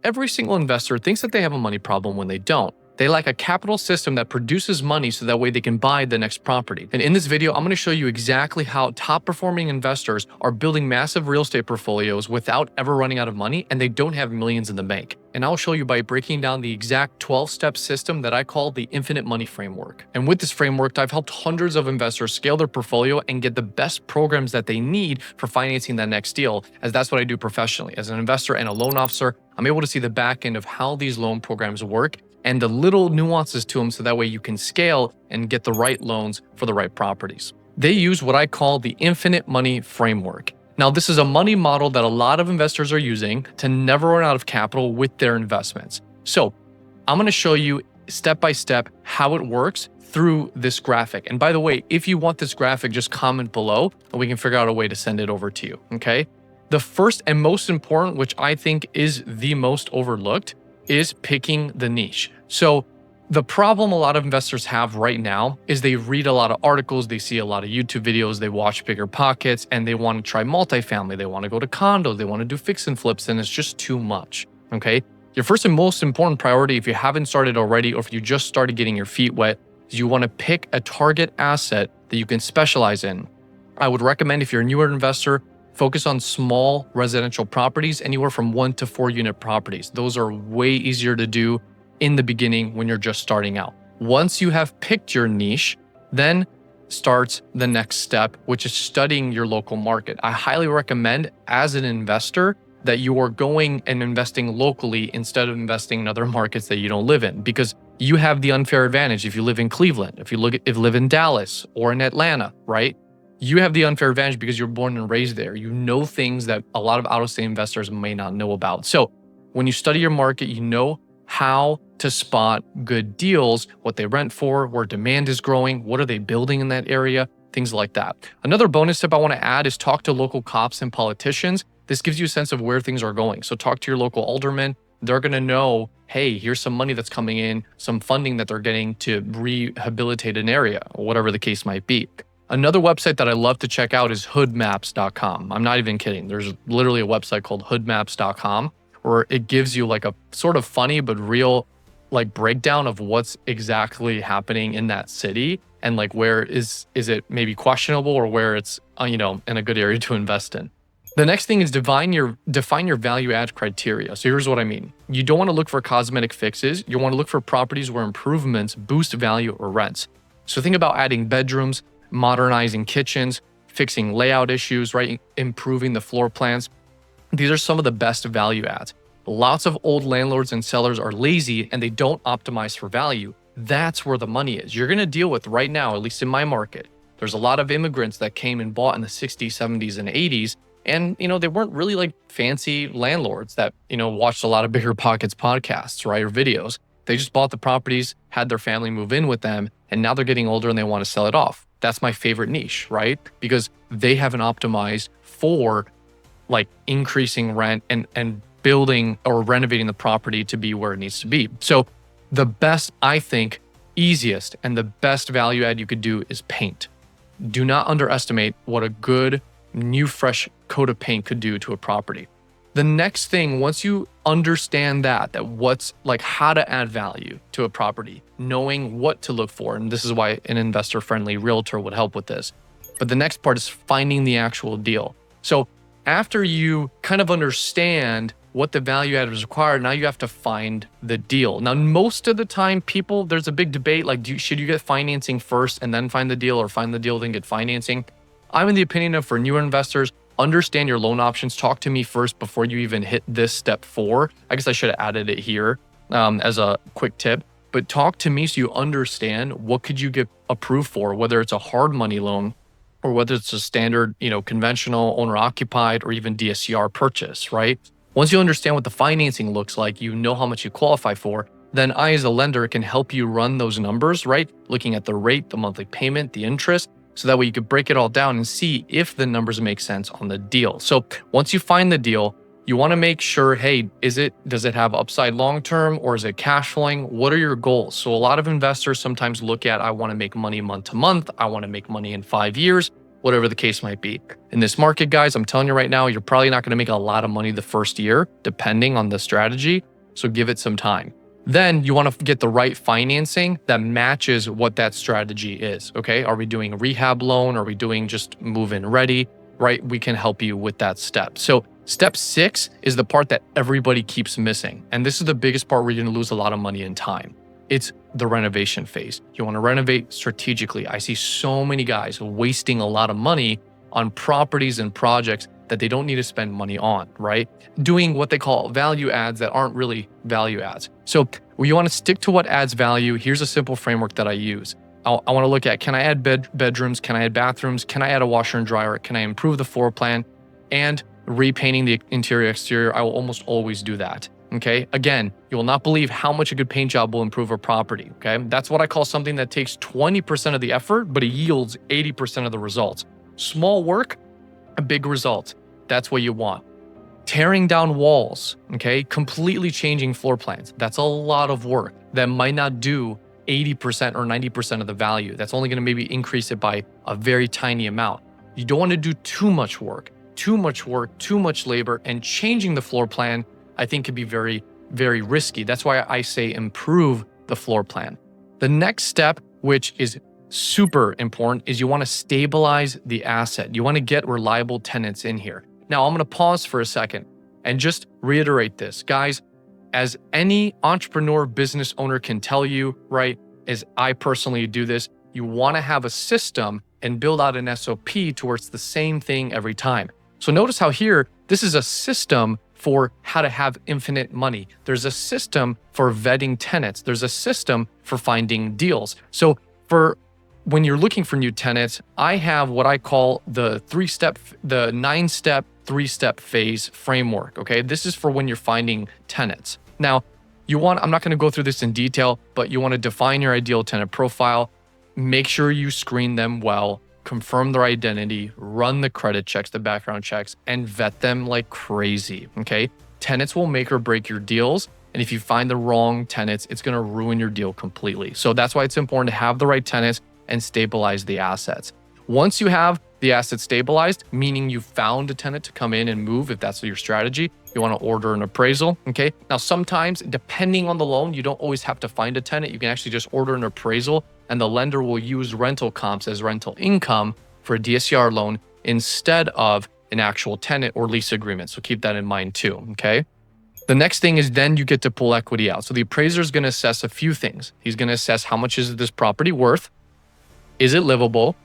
every single investor thinks that they have a money problem when they don't. They lack a capital system that produces money so that way they can buy the next property. And in this video, I'm going to show you exactly how top performing investors are building massive real estate portfolios without ever running out of money, and they don't have millions in the bank. And I'll show you by breaking down the exact 12-step system that I call the infinite money framework. And with this framework, I've helped hundreds of investors scale their portfolio and get the best programs that they need for financing that next deal, as that's what I do professionally. As an investor and a loan officer, I'm able to see the back end of how these loan programs work and the little nuances to them so that way you can scale and get the right loans for the right properties. They use what I call the infinite money framework. Now, this is a money model that a lot of investors are using to never run out of capital with their investments. So I'm going to show you step by step how it works through this graphic. And by the way, if you want this graphic, just comment below and we can figure out a way to send it over to you, okay? The first and most important, which I think is the most overlooked, is picking the niche. So the problem a lot of investors have right now is they read a lot of articles, they see a lot of YouTube videos, they watch BRRRR, and they want to try multifamily, they want to go to condos, they want to do fix and flips, and it's just too much, okay? Your first and most important priority, if you haven't started already, or if you just started getting your feet wet, is you want to pick a target asset that you can specialize in. I would recommend, if you're a newer investor, focus on small residential properties, anywhere from 1 to 4 unit properties. Those are way easier to do in the beginning when you're just starting out. Once you have picked your niche, then starts the next step, which is studying your local market. I highly recommend, as an investor, that you are going and investing locally instead of investing in other markets that you don't live in, because you have the unfair advantage if you live in Cleveland, if you live in Dallas or in Atlanta, right? You have the unfair advantage because you're born and raised there. You know things that a lot of out-of-state investors may not know about. So when you study your market, you know how to spot good deals, what they rent for, where demand is growing, what are they building in that area, things like that. Another bonus tip I want to add is talk to local cops and politicians. This gives you a sense of where things are going. So talk to your local alderman. They're going to know, hey, here's some money that's coming in, some funding that they're getting to rehabilitate an area, or whatever the case might be. Another website that I love to check out is hoodmaps.com. I'm not even kidding. There's literally a website called hoodmaps.com where it gives you like a sort of funny but real like breakdown of what's exactly happening in that city and like where is it maybe questionable or where it's in a good area to invest in. The next thing is define your value add criteria. So here's what I mean. You don't want to look for cosmetic fixes. You want to look for properties where improvements boost value or rents. So think about adding bedrooms, modernizing kitchens, fixing layout issues, right? Improving the floor plans. These are some of the best value adds. Lots of old landlords and sellers are lazy and they don't optimize for value. That's where the money is. You're going to deal with right now, at least in my market. There's a lot of immigrants that came and bought in the 60s, 70s, and 80s. And, they weren't really like fancy landlords that, watched a lot of BRRRR podcasts, right? Or videos. They just bought the properties, had their family move in with them, and now they're getting older and they want to sell it off. That's my favorite niche, right? Because they haven't optimized for like increasing rent and building or renovating the property to be where it needs to be. So the best, I think, easiest and the best value add you could do is paint. Do not underestimate what a good new fresh coat of paint could do to a property. The next thing, once you understand that what's like how to add value to a property, knowing what to look for, and this is why an investor-friendly realtor would help with this. But the next part is finding the actual deal. So after you kind of understand what the value add is required, now you have to find the deal. Now, most of the time, there's a big debate, like should you get financing first and then find the deal, or find the deal then get financing? I'm in the opinion of, for newer investors, understand your loan options. Talk to me first before you even hit this step 4. I guess I should have added it here as a quick tip, but talk to me so you understand what could you get approved for, whether it's a hard money loan or whether it's a standard, conventional owner occupied or even DSCR purchase, right? Once you understand what the financing looks like, you know how much you qualify for, then I, as a lender, can help you run those numbers, right? Looking at the rate, the monthly payment, the interest, so that way you could break it all down and see if the numbers make sense on the deal. So once you find the deal, you want to make sure, hey, does it have upside long-term, or is it cash flowing? What are your goals? So a lot of investors sometimes look at, I want to make money month to month. I want to make money in 5 years, whatever the case might be. In this market, guys, I'm telling you right now, you're probably not going to make a lot of money the first year, depending on the strategy. So give it some time. Then you want to get the right financing that matches what that strategy is. Okay. Are we doing a rehab loan? Are we doing just move-in ready? Right? We can help you with that step. So step 6 is the part that everybody keeps missing. And this is the biggest part where you're going to lose a lot of money and time. It's the renovation phase. You want to renovate strategically. I see so many guys wasting a lot of money on properties and projects that they don't need to spend money on, right? Doing what they call value adds that aren't really value adds. So you want to stick to what adds value. Here's a simple framework that I use. I want to look at, can I add bedrooms? Can I add bathrooms? Can I add a washer and dryer? Can I improve the floor plan? And repainting the interior exterior, I will almost always do that. Okay. Again, you will not believe how much a good paint job will improve a property. Okay. That's what I call something that takes 20% of the effort, but it yields 80% of the results. Small work, a big result. That's what you want. Tearing down walls, okay, completely changing floor plans. That's a lot of work that might not do 80% or 90% of the value. That's only going to maybe increase it by a very tiny amount. You don't want to do too much work, too much labor, and changing the floor plan, I think could be very, very risky. That's why I say improve the floor plan. The next step, which is super important, is you want to stabilize the asset. You want to get reliable tenants in here. Now, I'm going to pause for a second and just reiterate this. Guys, as any entrepreneur, business owner can tell you, right, as I personally do this, you want to have a system and build out an SOP towards the same thing every time. So notice how here, this is a system for how to have infinite money. There's a system for vetting tenants. There's a system for finding deals. So when you're looking for new tenants, I have what I call the 9-step, 3-step phase framework. Okay. This is for when you're finding tenants. Now, I'm not going to go through this in detail, but you want to define your ideal tenant profile, make sure you screen them well, confirm their identity, run the credit checks, the background checks, and vet them like crazy. Okay. Tenants will make or break your deals. And if you find the wrong tenants, it's going to ruin your deal completely. So that's why it's important to have the right tenants and stabilize the assets. Once you have the asset stabilized, meaning you found a tenant to come in and move, if that's your strategy, you want to order an appraisal. Okay. Now, sometimes depending on the loan, you don't always have to find a tenant. You can actually just order an appraisal and the lender will use rental comps as rental income for a DSCR loan instead of an actual tenant or lease agreement. So keep that in mind too. Okay. The next thing is then you get to pull equity out. So the appraiser is going to assess a few things. He's going to assess how much is this property worth? Is it livable?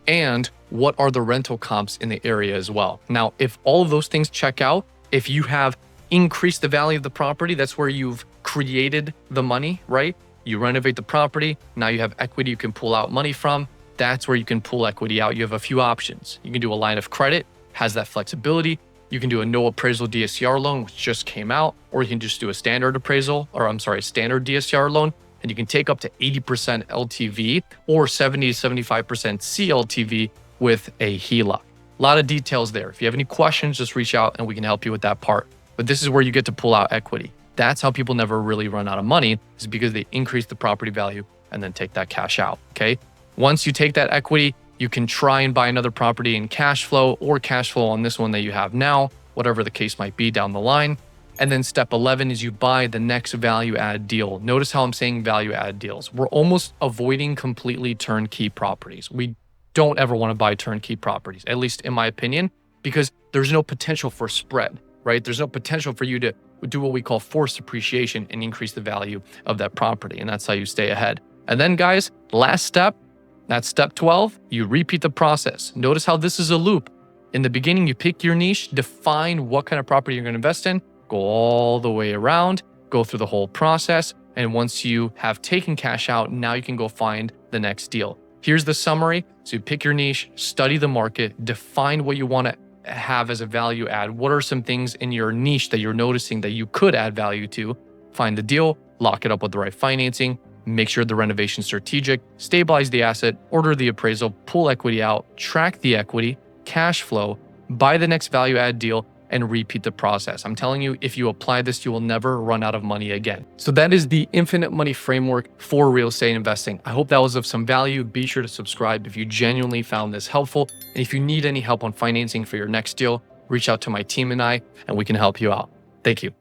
And what are the rental comps in the area as well? Now, if all of those things check out, if you have increased the value of the property, that's where you've created the money, right? You renovate the property. Now you have equity you can pull out money from. That's where you can pull equity out. You have a few options. You can do a line of credit, has that flexibility. You can do a no appraisal DSCR loan, which just came out, or you can just do a standard standard DSCR loan. And you can take up to 80% LTV or 70 to 75% CLTV with a HELOC. A lot of details there. If you have any questions, just reach out and we can help you with that part. But this is where you get to pull out equity. That's how people never really run out of money, is because they increase the property value and then take that cash out. Okay. Once you take that equity, you can try and buy another property in cash flow or cash flow on this one that you have now, whatever the case might be down the line. And then step 11 is you buy the next value add deal. Notice how I'm saying value add deals. We're almost avoiding completely turnkey properties. We don't ever want to buy turnkey properties, at least in my opinion, because there's no potential for spread, right? There's no potential for you to do what we call forced appreciation and increase the value of that property. And that's how you stay ahead. And then guys, last step, that's step 12, you repeat the process. Notice how this is a loop. In the beginning, you pick your niche, define what kind of property you're going to invest in, go all the way around, go through the whole process. And once you have taken cash out, now you can go find the next deal. Here's the summary. So you pick your niche, study the market, define what you want to have as a value add. What are some things in your niche that you're noticing that you could add value to? Find the deal, lock it up with the right financing, make sure the renovation is strategic, stabilize the asset, order the appraisal, pull equity out, track the equity, cash flow, buy the next value add deal, and repeat the process. I'm telling you, if you apply this, you will never run out of money again. So that is the infinite money framework for real estate investing. I hope that was of some value. Be sure to subscribe if you genuinely found this helpful. And if you need any help on financing for your next deal, reach out to my team and we can help you out. Thank you.